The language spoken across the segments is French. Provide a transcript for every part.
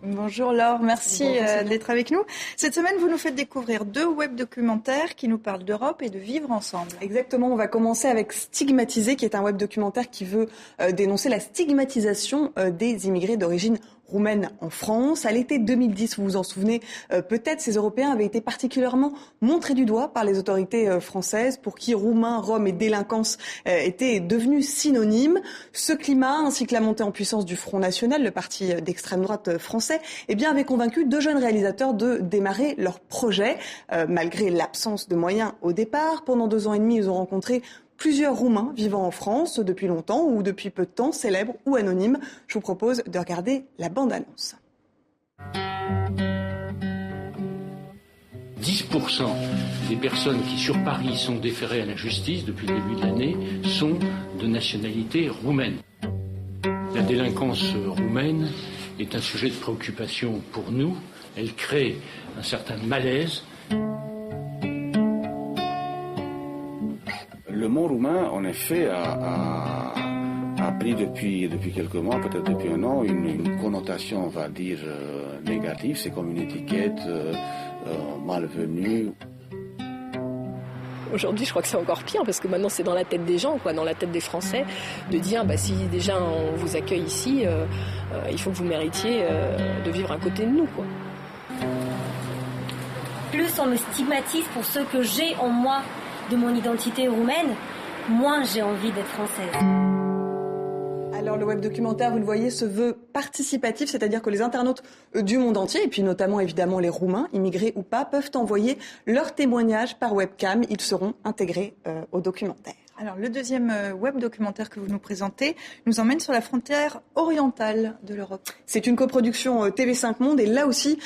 Bonjour Laure, merci d'être avec nous. Cette semaine, vous nous faites découvrir 2 web-documentaires qui nous parlent d'Europe et de vivre ensemble. Exactement, on va commencer avec Stigmatisé, qui est un web-documentaire qui veut dénoncer la stigmatisation des immigrés d'origine roumaine en France. À l'été 2010, vous vous en souvenez peut-être, ces Européens avaient été particulièrement montrés du doigt par les autorités françaises, pour qui roumains, roms et délinquance étaient devenus synonymes. Ce climat, ainsi que la montée en puissance du Front National, le parti d'extrême droite français, avait convaincu 2 jeunes réalisateurs de démarrer leur projet. Malgré l'absence de moyens au départ, pendant 2 ans et demi, ils ont rencontré plusieurs Roumains vivant en France depuis longtemps ou depuis peu de temps, célèbres ou anonymes. Je vous propose de regarder la bande-annonce. 10% des personnes qui sur Paris sont déférées à la justice depuis le début de l'année sont de nationalité roumaine. La délinquance roumaine est un sujet de préoccupation pour nous. Elle crée un certain malaise. Le mot roumain, en effet, a pris depuis quelques mois, peut-être depuis un an, une connotation, on va dire, négative. C'est comme une étiquette malvenue. Aujourd'hui, je crois que c'est encore pire, parce que maintenant, c'est dans la tête des gens, dans la tête des Français, de dire, si déjà on vous accueille ici, il faut que vous méritiez de vivre à côté de nous, quoi. Plus on me stigmatise pour ce que j'ai en moi de mon identité roumaine, moins j'ai envie d'être française. Alors le web documentaire, vous le voyez, se veut participatif, c'est-à-dire que les internautes du monde entier, et puis notamment évidemment les Roumains, immigrés ou pas, peuvent envoyer leurs témoignages par webcam. Ils seront intégrés au documentaire. Alors le deuxième web documentaire que vous nous présentez nous emmène sur la frontière orientale de l'Europe. C'est une coproduction TV5 Monde, et là aussi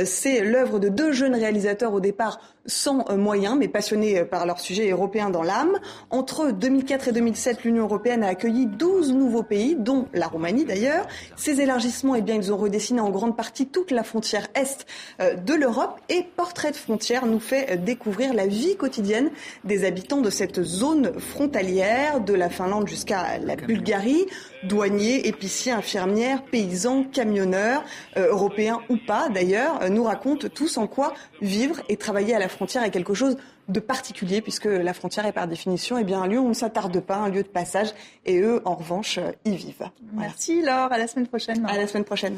c'est l'œuvre de 2 jeunes réalisateurs au départ sans moyens, mais passionnés par leur sujet européen dans l'âme. Entre 2004 et 2007, l'Union européenne a accueilli 12 nouveaux pays, dont la Roumanie d'ailleurs. Ces élargissements, ils ont redessiné en grande partie toute la frontière est de l'Europe. Et Portrait de frontière nous fait découvrir la vie quotidienne des habitants de cette zone frontalière, de la Finlande jusqu'à la Bulgarie. Douaniers, épiciers, infirmières, paysans, camionneurs, européens ou pas d'ailleurs, nous racontent tous en quoi vivre et travailler à la frontière est quelque chose de particulier, puisque la frontière est par définition un lieu où on ne s'attarde pas, un lieu de passage, et eux, en revanche, y vivent. Voilà. Merci Laure, à la semaine prochaine. À la semaine prochaine.